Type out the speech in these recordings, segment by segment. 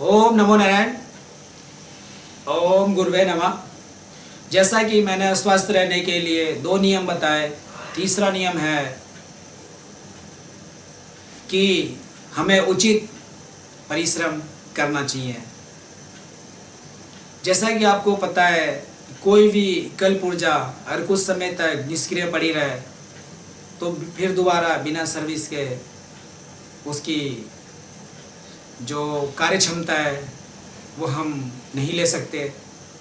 ओम नमो नारायण। ओम गुरुवे नमः। जैसा कि मैंने स्वस्थ रहने के लिए 2 नियम बताए, तीसरा नियम है कि हमें उचित परिश्रम करना चाहिए। जैसा कि आपको पता है, कोई भी कल्प ऊर्जा अगर कुछ समय तक निष्क्रिय पड़ी रहे तो फिर दोबारा बिना सर्विस के उसकी जो कार्य क्षमता है वो हम नहीं ले सकते,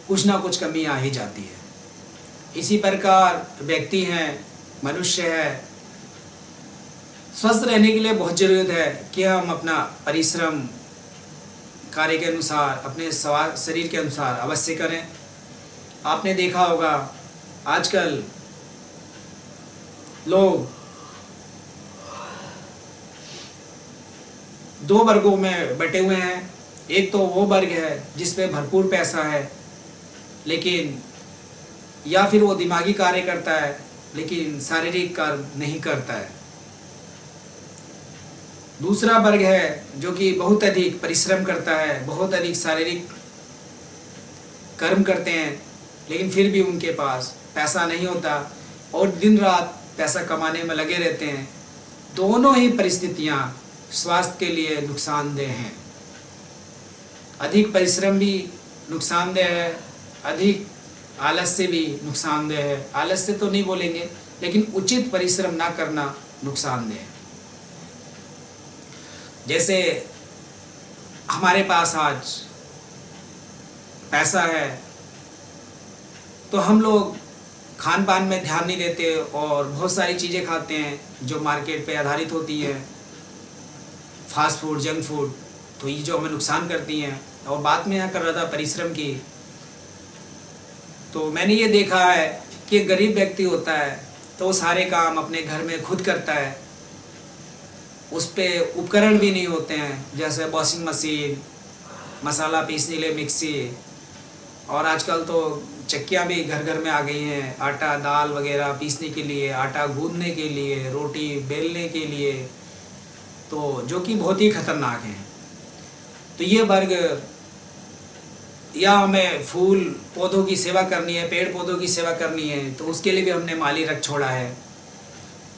कुछ ना कुछ कमी आ ही जाती है। इसी प्रकार व्यक्ति हैं, मनुष्य है, स्वस्थ रहने के लिए बहुत ज़रूरत है कि हम अपना परिश्रम कार्य के अनुसार, अपने शरीर के अनुसार अवश्य करें। आपने देखा होगा आजकल लोग 2 वर्गों में बटे हुए हैं। एक तो वो वर्ग है जिसमें भरपूर पैसा है, लेकिन या फिर वो दिमागी कार्य करता है लेकिन शारीरिक कार्य नहीं करता है। दूसरा वर्ग है जो कि बहुत अधिक परिश्रम करता है, बहुत अधिक शारीरिक कर्म करते हैं, लेकिन फिर भी उनके पास पैसा नहीं होता और दिन रात पैसा कमाने में लगे रहते हैं। दोनों ही परिस्थितियां स्वास्थ्य के लिए नुकसानदेह हैं। अधिक परिश्रम भी नुकसानदेह है, अधिक आलस्य भी नुकसानदेह है। आलस्य तो नहीं बोलेंगे, लेकिन उचित परिश्रम ना करना नुकसानदेह है। जैसे हमारे पास आज पैसा है तो हम लोग खान पान में ध्यान नहीं देते और बहुत सारी चीज़ें खाते हैं जो मार्केट पे आधारित होती हैं, फास्ट फूड, जंक फूड, तो ये जो हमें नुकसान करती हैं। और बात में यहाँ कर रहा था परिश्रम की, तो मैंने ये देखा है कि एक गरीब व्यक्ति होता है तो वो सारे काम अपने घर में खुद करता है। उस पर उपकरण भी नहीं होते हैं, जैसे वॉशिंग मशीन, मसाला पीसने के लिए मिक्सी, और आजकल तो चक्कियाँ भी घर घर में आ गई हैं, आटा दाल वगैरह पीसने के लिए, आटा गूंदने के लिए, रोटी बेलने के लिए, तो जो कि बहुत ही खतरनाक हैं। तो ये वर्ग, या हमें फूल पौधों की सेवा करनी है, पेड़ पौधों की सेवा करनी है, तो उसके लिए भी हमने माली रख छोड़ा है।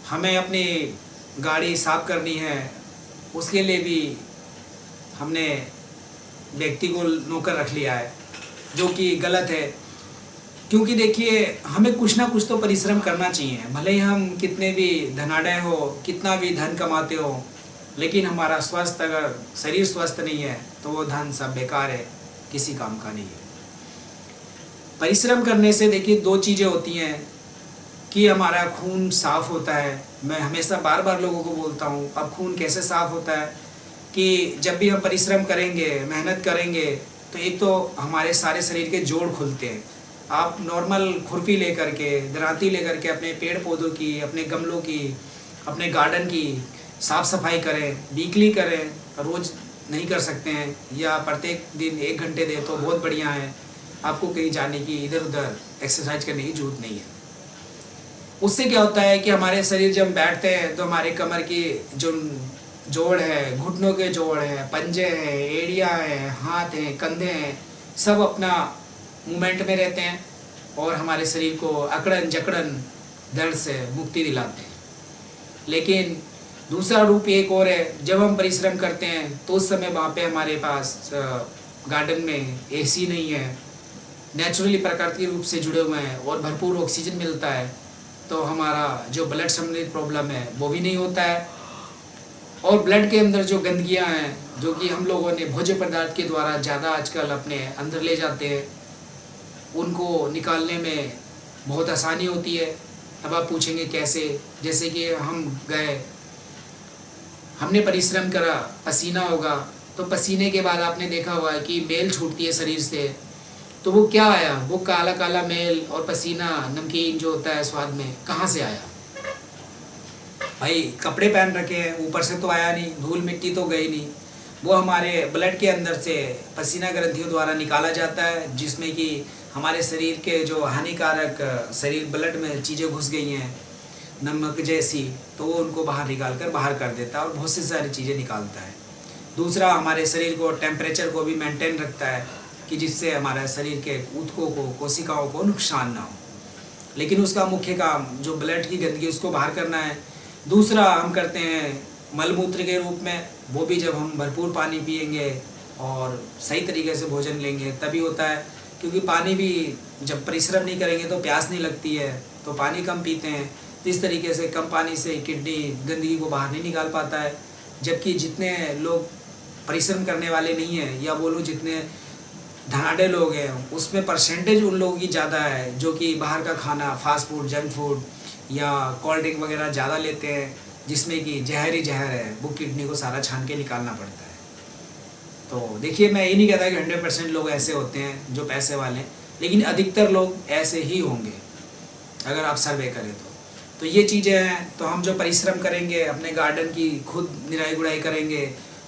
हमें अपनी गाड़ी साफ करनी है, उसके लिए भी हमने व्यक्ति को नौकर रख लिया है, जो कि गलत है। क्योंकि देखिए, हमें कुछ ना कुछ तो परिश्रम करना चाहिए। भले ही हम कितने भी धनाढ्य हो, कितना भी धन कमाते हो, लेकिन हमारा स्वस्थ, अगर शरीर स्वस्थ नहीं है तो वो धन सब बेकार है, किसी काम का नहीं है। परिश्रम करने से देखिए 2 चीज़ें होती हैं कि हमारा खून साफ होता है। मैं हमेशा बार बार लोगों को बोलता हूँ, अब खून कैसे साफ होता है कि जब भी हम परिश्रम करेंगे, मेहनत करेंगे, तो एक तो हमारे सारे शरीर के जोड़ खुलते हैं। आप नॉर्मल खुरपी लेकर के, दराती लेकर के अपने पेड़ पौधों की, अपने गमलों की, अपने गार्डन की साफ़ सफाई करें, वीकली करें, रोज़ नहीं कर सकते हैं, या प्रत्येक दिन 1 घंटे दें तो बहुत बढ़िया है। आपको कहीं जाने की, इधर उधर एक्सरसाइज करने की जरूरत नहीं है। उससे क्या होता है कि हमारे शरीर जब बैठते हैं तो हमारे कमर की जो जोड़ है, घुटनों के जोड़ है, पंजे हैं, एड़ियाँ हैं, हाथ हैं, कंधे हैं, सब अपना मूवमेंट में रहते हैं और हमारे शरीर को अकड़न जकड़न दर्द से मुक्ति दिलाते हैं। लेकिन दूसरा रूप एक और है, जब हम परिश्रम करते हैं तो उस समय वहाँ पे हमारे पास गार्डन में एसी नहीं है, नेचुरली प्राकृतिक रूप से जुड़े हुए हैं और भरपूर ऑक्सीजन मिलता है, तो हमारा जो ब्लड संबंधित प्रॉब्लम है वो भी नहीं होता है। और ब्लड के अंदर जो गंदगियाँ हैं, जो कि हम लोगों ने भोज्य पदार्थ के द्वारा ज़्यादा आजकल अपने अंदर ले जाते हैं, उनको निकालने में बहुत आसानी होती है। अब आप पूछेंगे कैसे? जैसे कि हम गए, हमने परिश्रम करा, पसीना होगा, तो पसीने के बाद आपने देखा होगा कि मेल छूटती है शरीर से, तो वो क्या आया? वो काला काला मेल और पसीना, नमकीन जो होता है स्वाद में, कहाँ से आया? भाई कपड़े पहन रखे हैं, ऊपर से तो आया नहीं, धूल मिट्टी तो गई नहीं। वो हमारे ब्लड के अंदर से पसीना ग्रंथियों द्वारा निकाला जाता है, जिसमें कि हमारे शरीर के जो हानिकारक शरीर ब्लड में चीज़ें घुस गई हैं, नमक जैसी, तो वो उनको बाहर निकाल कर बाहर कर देता है और बहुत सी सारी चीज़ें निकालता है। दूसरा हमारे शरीर को टेम्परेचर को भी मेंटेन रखता है कि जिससे हमारे शरीर के ऊतकों को, कोशिकाओं को नुकसान ना हो। लेकिन उसका मुख्य काम जो ब्लड की गंदगी उसको बाहर करना है। दूसरा हम करते हैं मलमूत्र के रूप में, वो भी जब हम भरपूर पानी पिएंगे और सही तरीके से भोजन लेंगे तभी होता है। क्योंकि पानी भी जब परिश्रम नहीं करेंगे तो प्यास नहीं लगती है, तो पानी कम पीते हैं। तो इस तरीके से कम पानी से किडनी गंदगी को बाहर नहीं निकाल पाता है। जबकि जितने लोग परिश्रम करने वाले नहीं हैं, या बोलूँ जितने धनाढ़ लोग हैं, उसमें परसेंटेज उन लोगों की ज़्यादा है जो कि बाहर का खाना, फास्ट फूड, जंक फूड या कोल्ड ड्रिंक वगैरह ज़्यादा लेते हैं, जिसमें कि जहर ही जहर है, वो किडनी को सारा छान के निकालना पड़ता है। तो देखिए, मैं ये नहीं कहता कि 100% लोग ऐसे होते हैं जो पैसे वाले हैं, लेकिन अधिकतर लोग ऐसे ही होंगे अगर आप सर्वे करें तो ये चीज़ें हैं। तो हम जो परिश्रम करेंगे, अपने गार्डन की खुद निराई गुड़ाई करेंगे,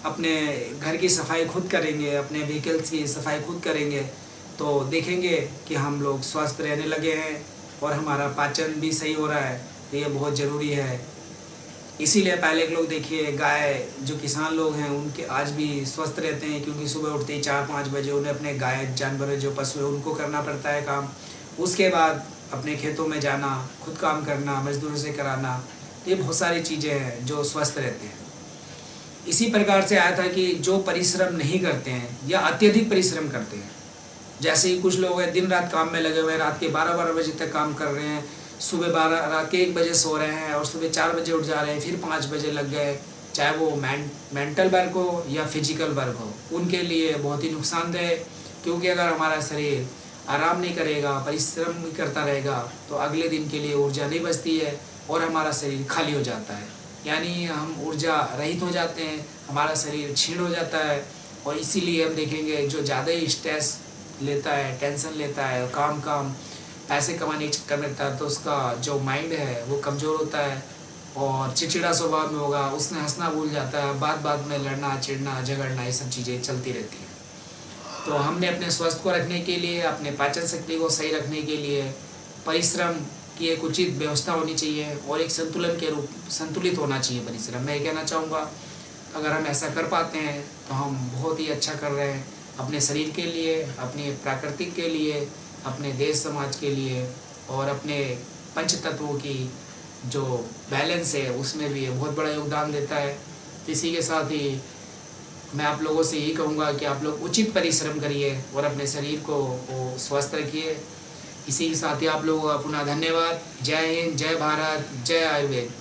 अपने घर की सफाई खुद करेंगे, अपने व्हीकल्स की सफाई खुद करेंगे, तो देखेंगे कि हम लोग स्वस्थ रहने लगे हैं और हमारा पाचन भी सही हो रहा है। तो ये बहुत ज़रूरी है। इसीलिए पहले के लोग देखिए, गाय जो किसान लोग हैं उनके आज भी स्वस्थ रहते हैं, क्योंकि सुबह उठते ही 4-5 बजे उन्हें अपने गाय जानवर जो पशु है उनको करना पड़ता है काम। उसके बाद अपने खेतों में जाना, खुद काम करना, मजदूरों से कराना। तो ये बहुत सारी चीज़ें हैं जो स्वस्थ रहते हैं। इसी प्रकार से आया था कि जो परिश्रम नहीं करते हैं या अत्यधिक परिश्रम करते हैं, जैसे ही कुछ लोग हैं दिन रात काम में लगे हुए हैं, रात के 12-12 बजे तक काम कर रहे हैं, सुबह रात के 1 बजे सो रहे हैं और सुबह 4 बजे उठ जा रहे हैं, फिर 5 बजे लग गए। चाहे वो मेंटल वर्क हो या फिजिकल वर्क हो, उनके लिए बहुत ही नुकसानदेह। क्योंकि अगर हमारा शरीर आराम नहीं करेगा, परिश्रम नहीं करता रहेगा, तो अगले दिन के लिए ऊर्जा नहीं बचती है और हमारा शरीर खाली हो जाता है। यानी हम ऊर्जा रहित हो जाते हैं, हमारा शरीर क्षीण हो जाता है। और इसीलिए हम देखेंगे जो ज़्यादा ही स्ट्रेस लेता है, टेंशन लेता है, काम पैसे कमाने के चक्कर में रहता है, तो उसका जो माइंड है वो कमज़ोर होता है और चिड़चिड़ा स्वभाव में होगा, उसने हंसना भूल जाता है, बात में लड़ना, चिढ़ना, झगड़ना, ये सब चीज़ें चलती रहती हैं। तो हमने अपने स्वास्थ्य को रखने के लिए, अपने पाचन शक्ति को सही रखने के लिए परिश्रम की एक उचित व्यवस्था होनी चाहिए और एक संतुलित होना चाहिए परिश्रम। मैं ये कहना चाहूँगा, अगर हम ऐसा कर पाते हैं तो हम बहुत ही अच्छा कर रहे हैं अपने शरीर के लिए, अपने प्राकृतिक के लिए, अपने देश समाज के लिए और अपने पंच तत्वों की जो बैलेंस है उसमें भी बहुत बड़ा योगदान देता है। इसी के साथ ही मैं आप लोगों से यही कहूँगा कि आप लोग उचित परिश्रम करिए और अपने शरीर को स्वस्थ रखिए। इसी के साथ ही आप लोगों का पुनः धन्यवाद। जय हिंद, जय भारत, जय आयुर्वेद।